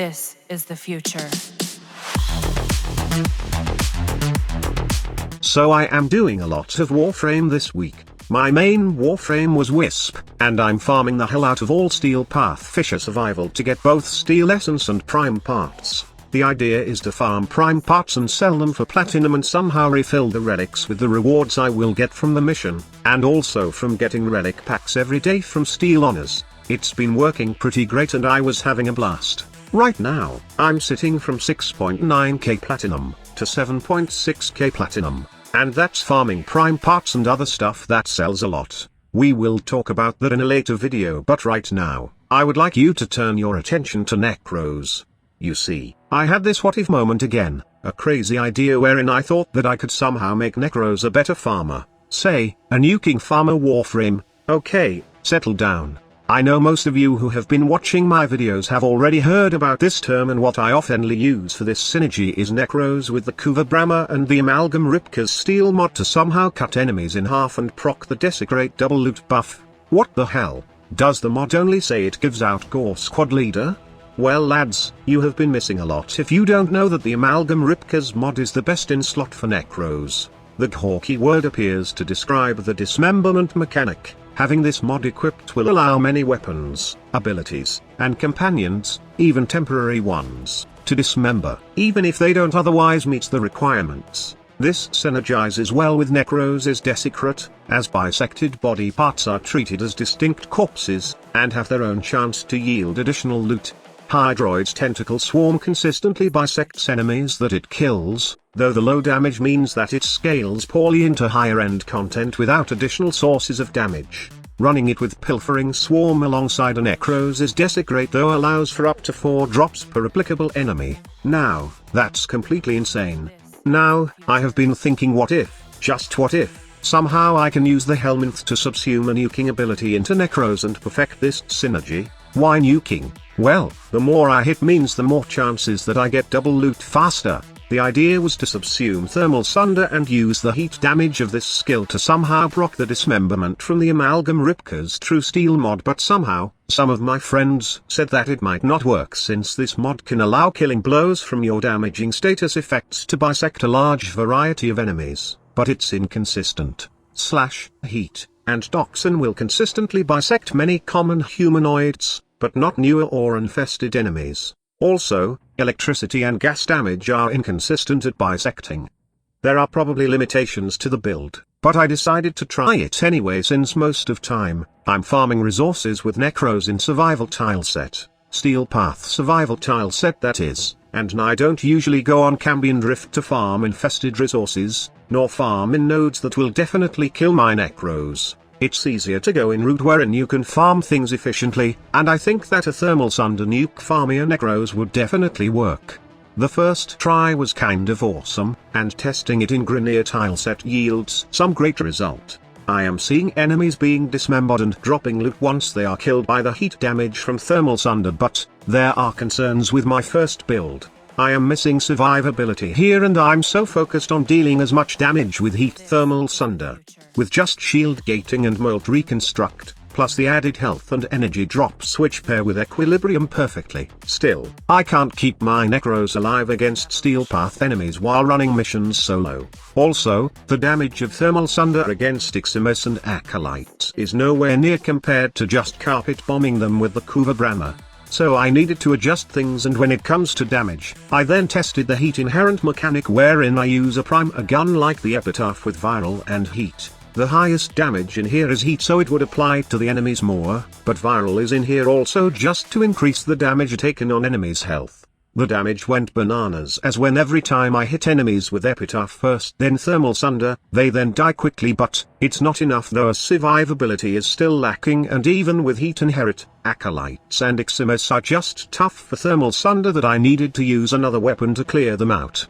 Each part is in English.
This is the future. So I am doing a lot of Warframe this week. My main Warframe was Wisp, and I'm farming the hell out of all Steel Path Fisher Survival to get both Steel Essence and Prime Parts. The idea is to farm Prime Parts and sell them for Platinum and somehow refill the relics with the rewards I will get from the mission, and also from getting relic packs every day from Steel Honors. It's been working pretty great and I was having a blast. Right now, I'm sitting from 6.9k Platinum to 7.6k Platinum. And that's farming Prime Parts and other stuff that sells a lot. We will talk about that in a later video, but right now, I would like you to turn your attention to Necros. You see, I had this what if moment again, a crazy idea wherein I thought that I could somehow make Necros a better farmer. Say, a nuking farmer Warframe. Okay, settle down. I know most of you who have been watching my videos have already heard about this term, and what I oftenly use for this synergy is Necros with the Kuva Brahma and the Amalgam Ripka's Steel mod to somehow cut enemies in half and proc the Desecrate double loot buff. What the hell? Does the mod only say it gives out Gore Squad Leader? Well lads, you have been missing a lot if you don't know that the Amalgam Ripka's mod is the best in slot for Necros. The Gore keyword appears to describe the dismemberment mechanic. Having this mod equipped will allow many weapons, abilities, and companions, even temporary ones, to dismember, even if they don't otherwise meet the requirements. This synergizes well with Necros' Desecrate, as bisected body parts are treated as distinct corpses, and have their own chance to yield additional loot. Hydroid's Tentacle Swarm consistently bisects enemies that it kills, though the low damage means that it scales poorly into higher-end content without additional sources of damage. Running it with Pilfering Swarm alongside a Necros' Desecrate though allows for up to 4 drops per applicable enemy. Now, that's completely insane. Now, I have been thinking what if, just what if, somehow I can use the Helminth to subsume a nuking ability into Necros and perfect this synergy. Why nuking? Well, the more I hit means the more chances that I get double loot faster. The idea was to subsume Thermal Sunder and use the heat damage of this skill to somehow proc the dismemberment from the Amalgam Ripka's True Steel mod, but somehow, some of my friends said that it might not work since this mod can allow killing blows from your damaging status effects to bisect a large variety of enemies, but it's inconsistent. Heat and Toxin will consistently bisect many common humanoids, but not newer or infested enemies. Also, electricity and gas damage are inconsistent at bisecting. There are probably limitations to the build, but I decided to try it anyway since most of time, I'm farming resources with Necros in Survival Tile Set, Steel Path Survival Tile Set that is, and I don't usually go on Cambion Drift to farm infested resources, nor farm in nodes that will definitely kill my Necros. It's easier to go in route wherein you can farm things efficiently, and I think that a Thermal Sunder nuke farmia Necros would definitely work. The first try was kind of awesome, and testing it in Grineer Tileset yields some great result. I am seeing enemies being dismembered and dropping loot once they are killed by the heat damage from Thermal Sunder, but there are concerns with my first build. I am missing survivability here and I'm so focused on dealing as much damage with heat Thermal Sunder. With just shield gating and molt reconstruct, plus the added health and energy drops which pair with equilibrium perfectly. Still, I can't keep my Necros alive against Steel Path enemies while running missions solo. Also, the damage of Thermal Sunder against Iximus and Acolytes is nowhere near compared to just carpet bombing them with the Kuva Brahma. So I needed to adjust things, and when it comes to damage, I then tested the heat inherent mechanic wherein I use a gun like the Epitaph with viral and heat. The highest damage in here is heat, so it would apply to the enemies more, but viral is in here also just to increase the damage taken on enemies' health. The damage went bananas, as when every time I hit enemies with Epitaph first then Thermal Sunder, they then die quickly, but it's not enough though, as survivability is still lacking, and even with heat inherit, Acolytes and Iximus are just tough for Thermal Sunder that I needed to use another weapon to clear them out.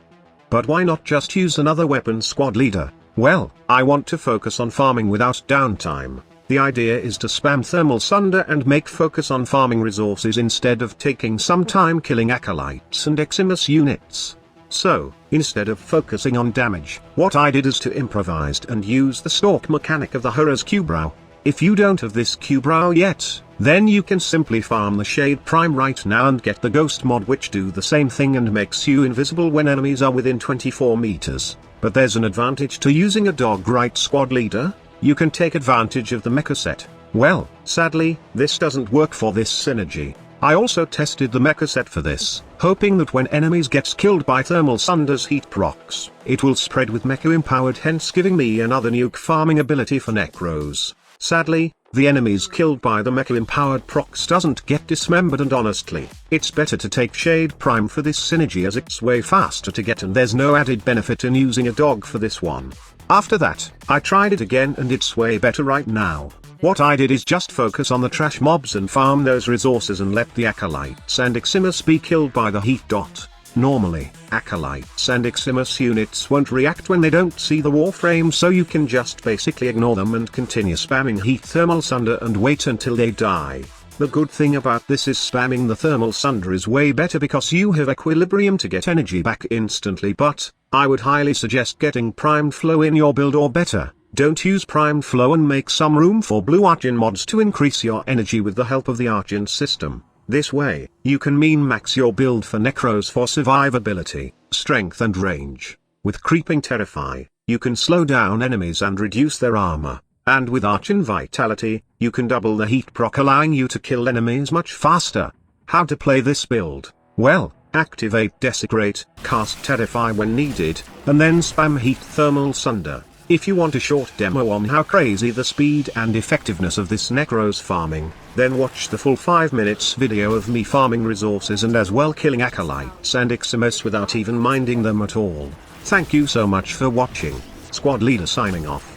But why not just use another weapon squad leader? Well, I want to focus on farming without downtime. The idea is to spam Thermal Sunder and make focus on farming resources instead of taking some time killing Acolytes and Iximus units. So, instead of focusing on damage, what I did is to improvise and use the stalk mechanic of the Horus Q-Brow. If you don't have this Q-Brow yet, then you can simply farm the Shade Prime right now and get the Ghost mod, which do the same thing and makes you invisible when enemies are within 24 meters. But there's an advantage to using a dog right squad leader. You can take advantage of the mecha set. Well, sadly, this doesn't work for this synergy. I also tested the mecha set for this, hoping that when enemies gets killed by Thermal Sunder's heat procs, it will spread with mecha empowered, hence giving me another nuke farming ability for Necros. Sadly, the enemies killed by the mecha empowered procs doesn't get dismembered, and honestly, it's better to take Shade Prime for this synergy as it's way faster to get and there's no added benefit in using a dog for this one. After that, I tried it again and it's way better right now. What I did is just focus on the trash mobs and farm those resources and let the Acolytes and Eximus be killed by the heat dot. Normally, Acolytes and Eximus units won't react when they don't see the Warframe, so you can just basically ignore them and continue spamming Heat Thermal Sunder and wait until they die. The good thing about this is spamming the Thermal Sunder is way better because you have Equilibrium to get energy back instantly, but I would highly suggest getting Primed Flow in your build, or better, don't use Primed Flow and make some room for Blue Argent mods to increase your energy with the help of the Argent system. This way, you can min-max your build for Necros for survivability, strength and range. With Creeping Terrify, you can slow down enemies and reduce their armor, and with Archon Vitality, you can double the heat proc, allowing you to kill enemies much faster. How to play this build? Well, activate Desecrate, cast Terrify when needed, and then spam Heat Thermal Sunder. If you want a short demo on how crazy the speed and effectiveness of this Necros farming, then watch the full 5 minutes video of me farming resources and as well killing Acolytes and Eximus without even minding them at all. Thank you so much for watching. Squad Leader signing off.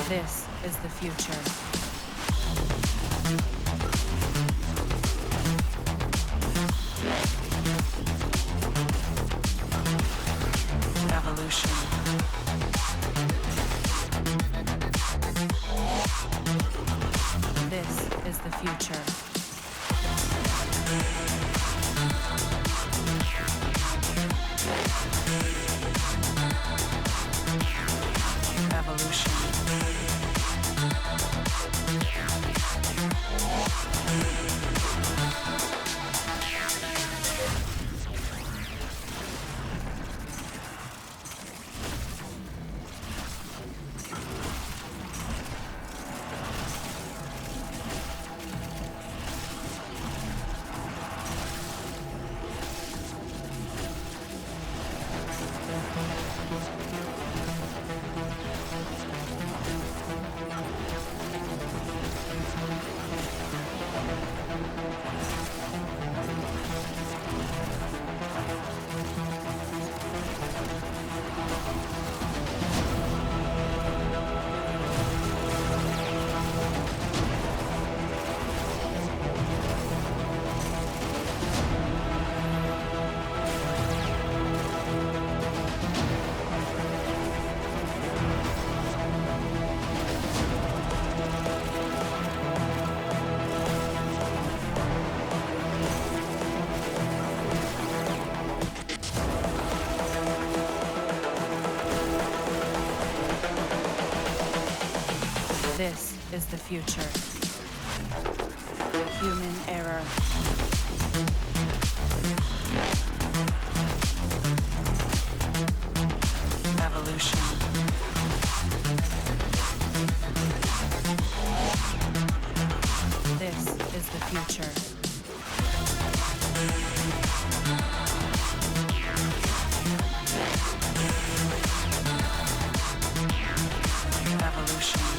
This is the future. Evolution. This is the future. Evolution. This is the future. Human error. Evolution. This is the future. Evolution.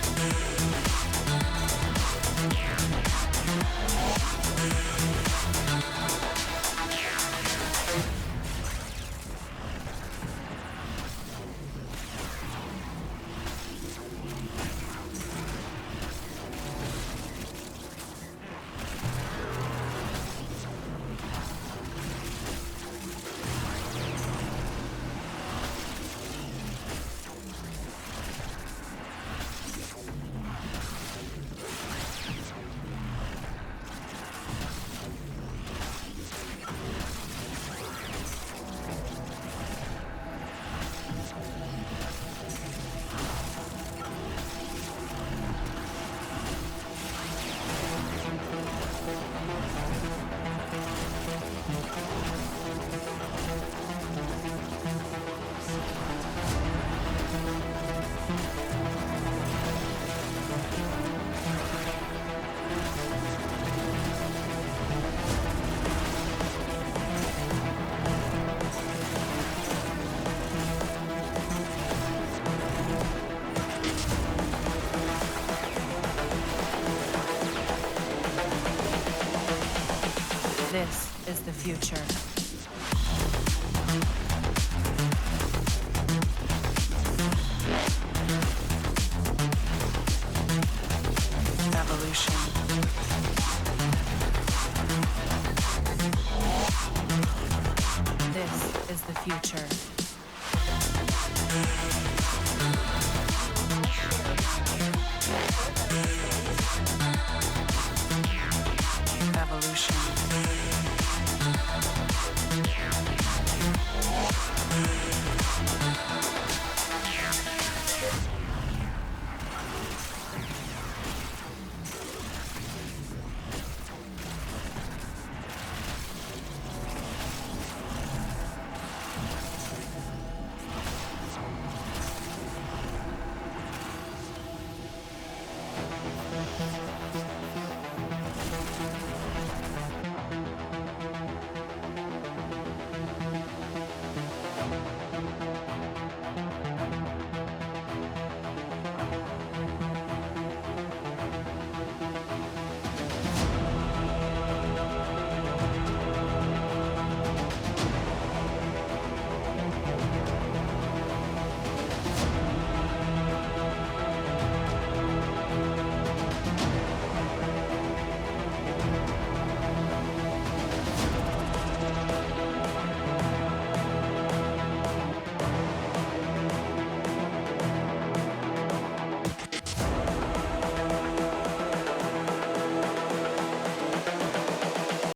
This is the future. Evolution. This is the future.